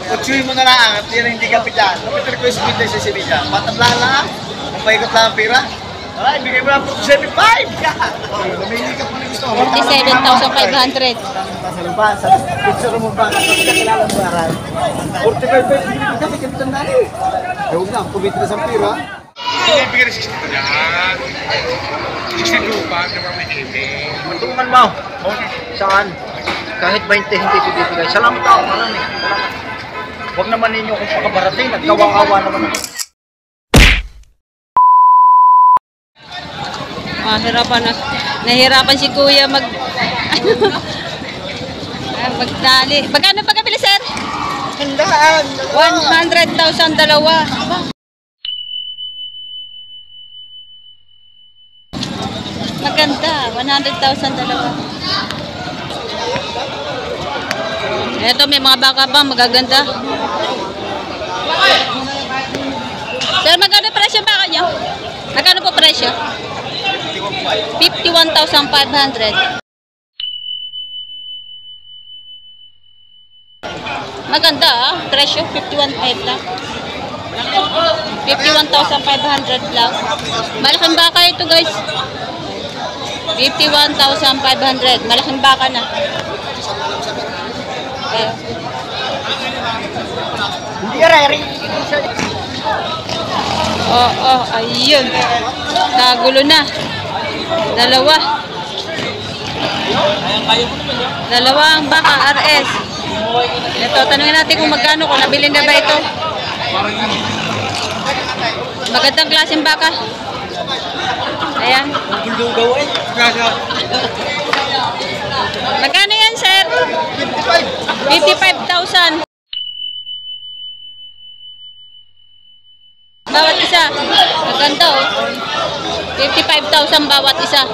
Kutsuhin mo na lang at yan hindi kapitan. Kapit request mo tayo sa Sevilla. Matablaan lang. Kung paikot lang ang pira. Ay, bigay mo lang 47.5! Mamili ka po na gusto. 47,500. Sa lumban, sa picture mo ba? Kapag kakilala mo aral. 45.5, bigay mo kami kapitan na rin. Huwag na, kumit na sa pira. Bigyan ng 62 yan. 62 pa, naman may hibig. Matulungan mo. Saan? Kahit 20 hindi bibigay. Salamat ako, marami. Salamat. Huwag naman ninyo kung pakabarating. Nagkawawa naman ako. Nahirapan si Kuya magdali. Magkano pagkabili, sir? Handaan. 100,000 dalawa. Maganda, 100,000 dalawa. Ito, may mga baka pa, magaganda. Sir, magkano presyo baka niya? Magkano po presyo? 51,500. Maganda presyo, 51,500 lang. 51,500 lang. Malaking baka ito, guys. 51,500. Malaking baka na. Hindi rari. Ayun. Nagulo na. Dalawa ang baka RS. Ito, tanungin natin kung magkano, kung nabili na ba ito. Magandang klaseng baka. Ayan. Magkano yan, sir? 55,000. Bawat isa. Maganda, oh. 55,000 bawat isa.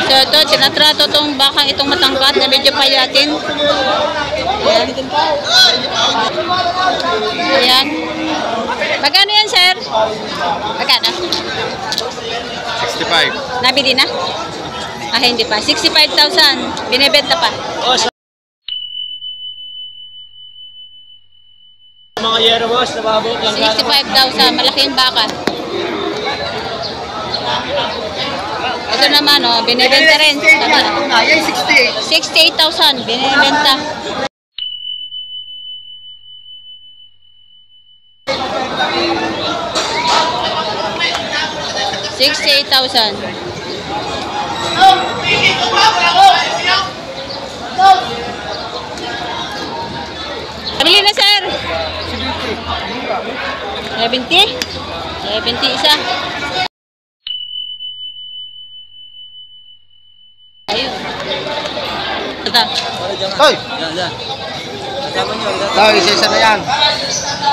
So ito, tinatrato itong bakang itong matangkat na medyo payatin. Ayan. Ayan. Magkano yan, sir? Magkano? 65. Nabili na? Hindi pa. 65,000. Binibenta pa. Mga yero boss, nababot lang. 65,000. Malaking baka. Ito naman, oh, binibenta rin. 68,000. Binibenta. 68,000. Pabili na, sir. 70? 70 isa. Ayun. Ito. Hoy! Isa-isa na yan.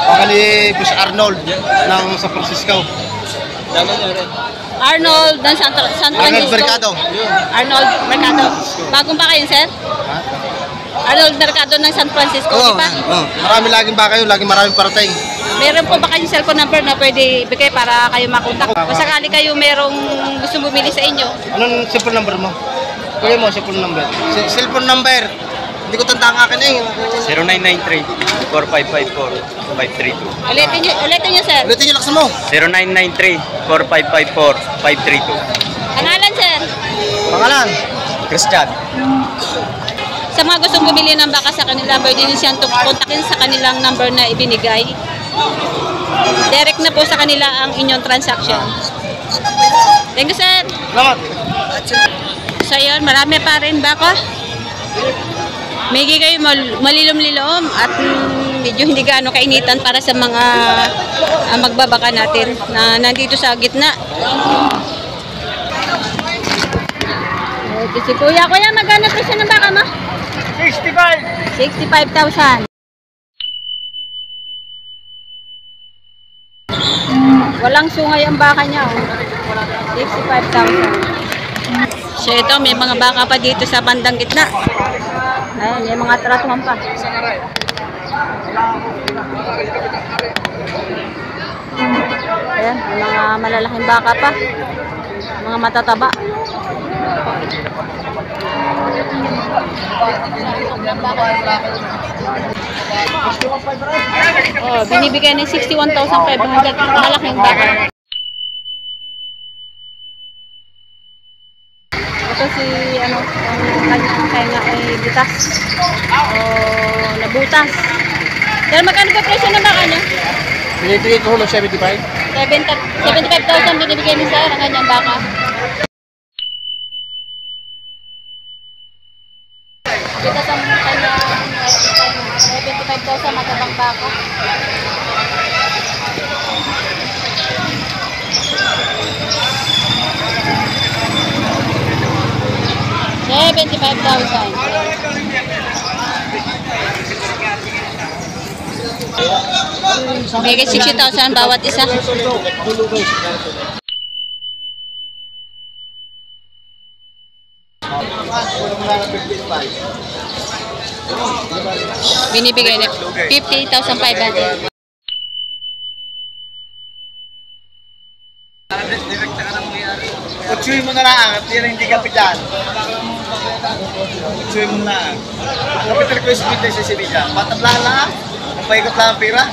Baka ni Boss Arnold ng San Francisco. Arnold ng San Francisco. Arnold Mercado. Arnold Mercado. Bagong baka yun, sir? Arnold Mercado ng San Francisco, di ba? Marami laging baka yun, laging maraming parating. Meron po ba kayong cellphone number na pwede ibigay para kayo makontak? Kung sakali kayo merong gusto bumili sa inyo. Anong cellphone number mo? Kuya mo, cellphone number. Cellphone number. Hindi ko tanda ang akin eh. 0993-4554-532. Ulitin nyo, sir. Ulitin nyo, laksan mo. 0993-4554-532. Pangalan, sir? Pangalan? Christian. Sa mga gustong bumili ng baka sa kanila, pwede nyo siyang kontakin sa kanilang number na ibinigay. Direct na po sa kanila ang inyong transaction. Thank you, sir. Salamat. So, yun, marami pa rin baka. May kayo malilom-lilom at medyo hindi gaano kainitan para sa mga magbabaka natin na nandito sa gitna. Ito si Kuya. Kuya, magkano presyo ng baka mo? 65. 65,000. Walang sungay ang baka niya. 65,000. So ito, may mga baka pa dito sa bandang gitna. Ayan, may mga tratuhan pa. Ayan, may mga malalaking baka pa. Mga matataba. Oh, binibigay ng 61,500. Malaking baka. Ito si ano, ang kanyang tenga ay butas. Oh, nabutas. Pero magkano ba presyo ng baka niya? Pinibigay ko ng 75. 75,000 binibigay ni sir ang kanyang baka. Kita sa kanyang 75,000 matabang baka. Bigay 60,000 bawat isa. Binibigay na 50,500. Utsuin mo na lang at yan hindi kapitan. Utsuin mo na lang. Ang kapital ko is bintay sa Sevilla. Patabla lang, ang paikot lang ang pira.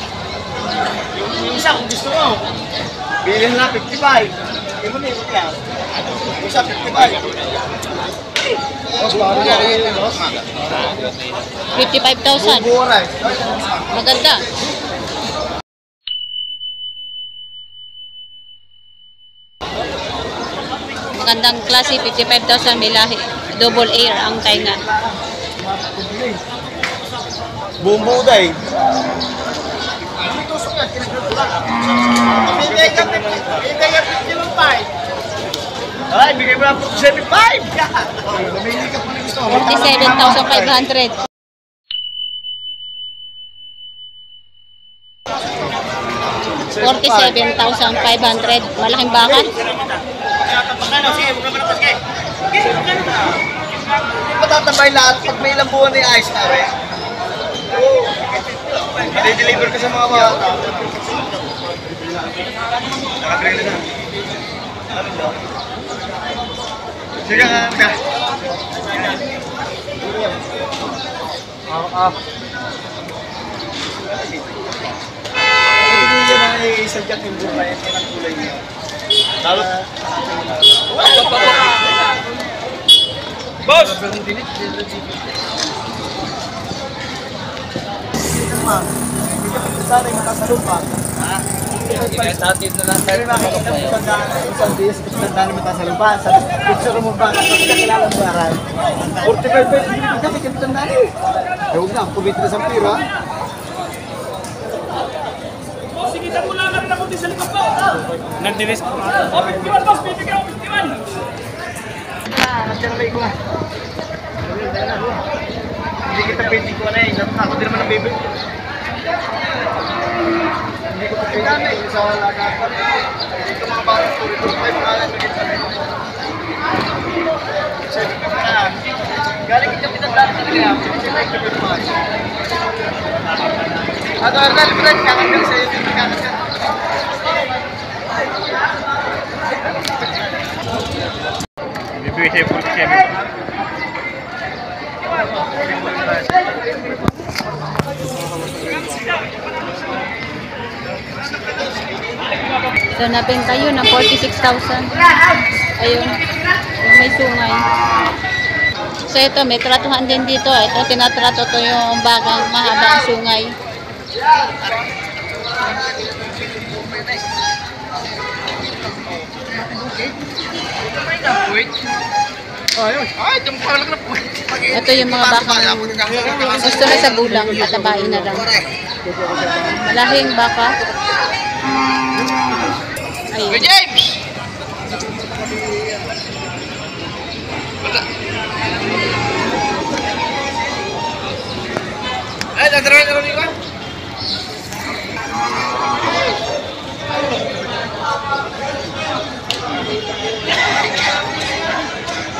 Yung isa kung gusto mo, bilhin na 55. Hindi mo na ikot lang. Yung isa 55. 55,000. Buburay. Maganda. Magandang klase, 55,000 may lahi. Double air ang tainga. Buong buday. Bigay ka 55. Ay, bigay mo lang 75. Namili ka pa ng gusto. 47,500. 47,500. Malaking baka. Matatabay lahat pag may ilang buwan na yung ayos na rin. I-deliver ka sa mga bata. Nakatrailer na. Sige nga ka. Hindi niya na isadyak yung buhay at yung kulay niya. Talo. Boss! Sana yung matasalupa. Natin na lang tayo. Isang dias, tanda na matasalupa. Sa picture mo ba? Kakilala mo aral. 45 pesos, hindi kasi kitanda na eh. Huwag na, kumit na sa pira. Nagdilis ko. Nagdilis ko na. Hindi kita pwede ko na eh. Ako din naman ang baby. Hindi ko pwede sa lagapan. Dito mga batang turi-turi pa yung mga nagigit sa rin. Galing kita pinagdaan sa nila. Hindi na ikipin pa. Ato, Arnal, Brad, kakagal sa'yo. Kakagal. Bibigay siya 47. So, nabenta yun ng 46,000. Ayun. Yung may sungay. So, ito, may tratuhan din dito. Ito, tinatrato to yung bakang mahaba ang sungay. Ito yung mga bakang gusto na sa gulang, patabain na lang. Malahing baka. Ayun. James! Ay, dadarayan na rin ka?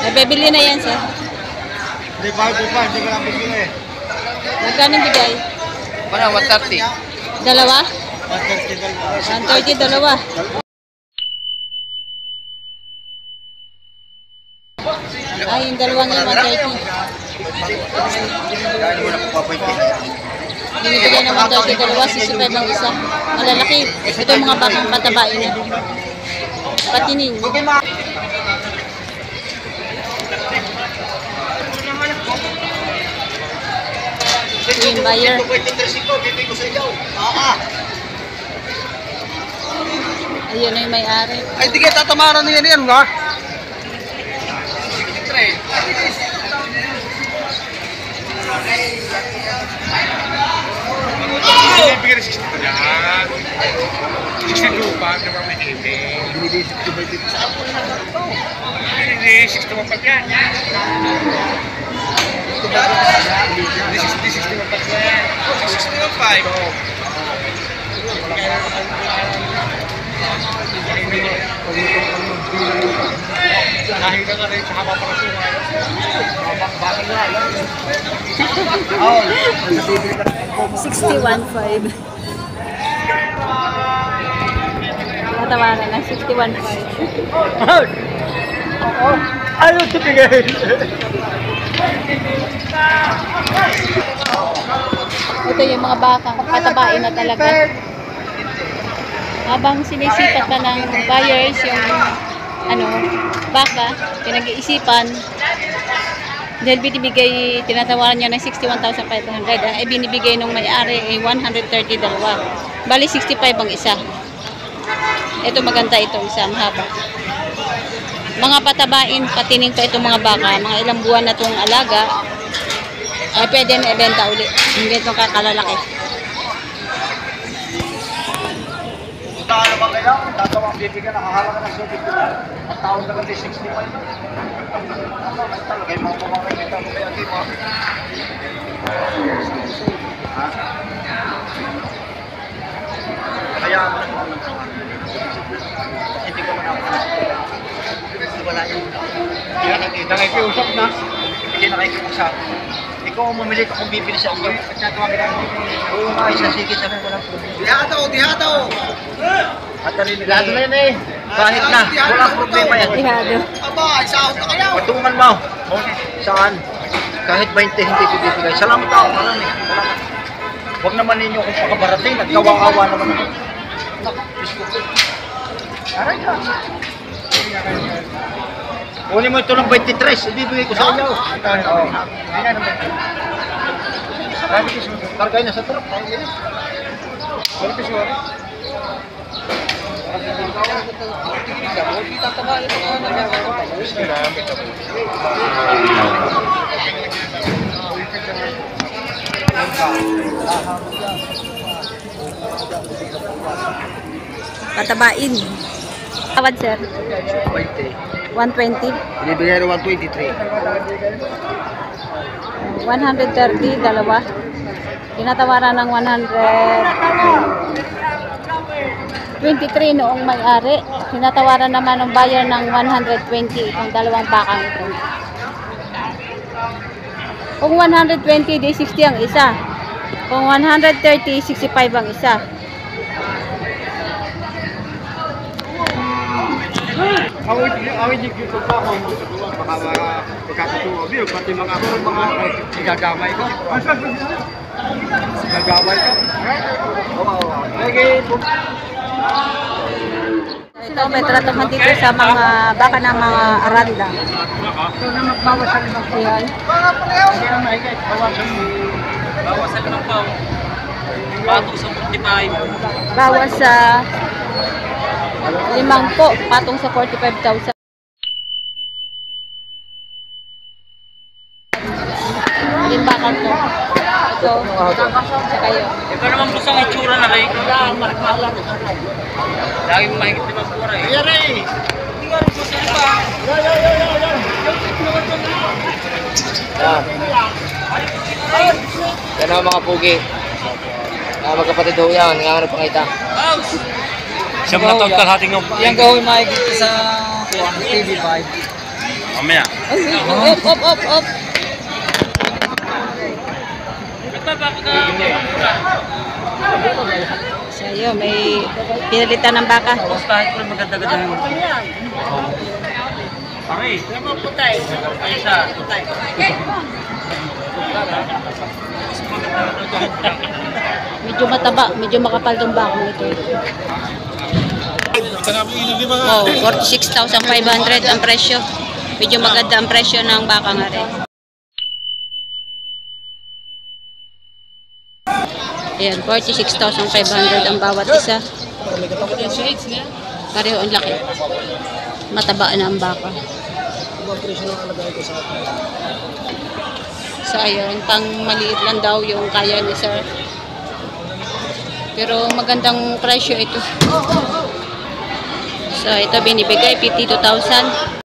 Nabibili na yan, sir. Hindi pa, hindi ko lang bigyan eh. Magkano bigay? Para 130. Dalawa? 130 130, dalawa. Ay, yung dalawang yun, 130. Kaya mo na pupapointe. Binibigay ng 130, dalawa, 65 ang isa. Malalaki. Ito mga bakang patabain na. Patinin. Ito yung buyer. Bibig ko sa iyo. Ayun na yung may-ari. Ay, hindi kayo tatamaran na yan ba? Binibigyan ng 60 yan. 62 pa, di ba may gaming? Hindi, 61 pa yan. Hindi, 61 pa yan. 61 pa. Kahit ka rin sa haba para suha. Bakit nga lang? 61.5. Natawaran na, 61.5. Ayaw tibigay. Ito yung mga bakang patabain na talaga. Habang sinisipat na ng buyers yung baka, pinag-iisipan dahil binibigay, tinatawaran niya ng 61,500 ay binibigay nung may-ari ay 130 dalawa. Bali 65 ang isa. Ito maganda itong isa, mahaba. Mga patabain, patining pa itong mga baka, mga ilang buwan na itong alaga ay pwede na ibenta ulit. Hindi itong kakalalaki. Ano ba kayo? Tatawang bibigyan, nakahalaga ng 70 lang. Ang taon na kasi 65 na. Talaga yung mga pumakakita mo kaya di mo. Ha? Kaya hindi ko man ako. Wala yun. Nakikiusap na. Hindi nakikiusap. Ikaw ang mamili kung bibili sa iyo. Oo nga, isasigit na walang problema. Dihataw! At nalilado na yan eh. Kahit na, walang problema yan. Ihado. Aba, isahot na kayo. Patungan mo. Saan? Kahit 20 hindi bibigay. Salamat ako, marami. Salamat. Huwag naman ninyo kung pakabarating. Nagkawawa naman ako. Aray ka. Kunin mo ito ng 23, ibibigay ko sa inyo. Oo. Hindi na naman. Kargay na sa truck. Balik ko siya. Patabain. Tawad sir. 120. Binibigay na 123. 130, dalawa. Tinatawaran ng 123 noong may-ari. Tinatawaran naman ng buyer ng 120 itong dalawang bakang ito. Kung 120, di 60 ang isa. Kung 130, 65 ang isa. Awit yung dito pa ako. Baka magkakatuwa. Pati mga gagamay ko. Gagamay ka. Ito may tratamang dito sa mga baka ng mga aranda. Ito na magbawas sa limang po. Ayan. Bawas sa limang po. Patong sa 45. Bawas sa 5 po, patong sa 45,000. Yung bakal to. Ito, sa kayo. Ikaw naman po sa itsura na kayo. Lagi mo mahigit 5 pura eh. Ayan eh! Hindi ka rin po sa iba. Yan ang mga pugi. Magkapatid ho yan, nanganganap pangita. Siyam na taon kalahating ng... Yan ka ho yung mahigit sa TV5. Mamaya. Op. So yun, may pinalitan ng baka. Kahit po maganda-ganda. Medyo mataba, medyo makapal tong bakong ito. Oh, 46,500 ang presyo. Medyo maganda ang presyo ng baka nga rin. Ayan, 46,500 ang bawat isa. Pareho ang laki. Mataba na ang baka. So ayun, pang maliit lang daw yung kaya ni sir. Pero magandang presyo ito. So ito binibigay 52,000.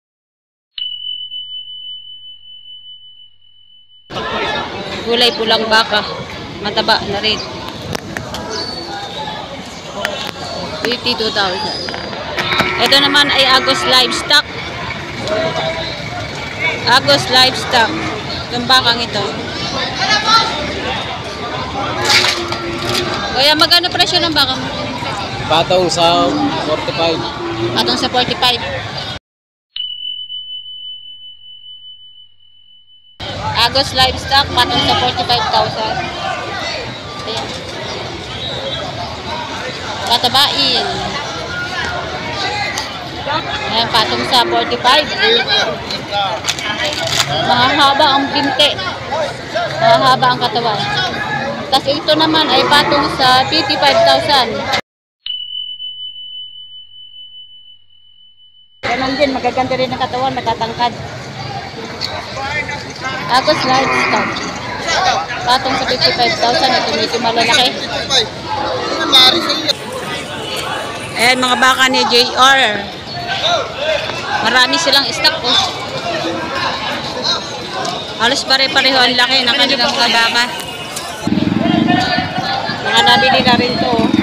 Gulay pulang baka. Mataba na rin. 52,000. Ito naman ay Agos Livestock. Agos Livestock. Itong bakang ito. Kuya, magkano presyo ng baka mo? Patong sa 45. Patong sa 45. Agos Livestock, patong sa 45,000. Ayan. Patabain. Ayan, patong sa 45. Mahahaba ang binte. Mahahaba ang katawan. Tapos ito naman ay patong sa 55,000. Ganun din, magaganda rin ang katawan, nakatangkad. Agos Livestock. Patong sa 55,000. Ito medyo malalaki. Ayan, mga baka ni JR. Marami silang stock po. Halos pare-pareho ang laki ng kanilang mga baka. Mga nabili na rin to.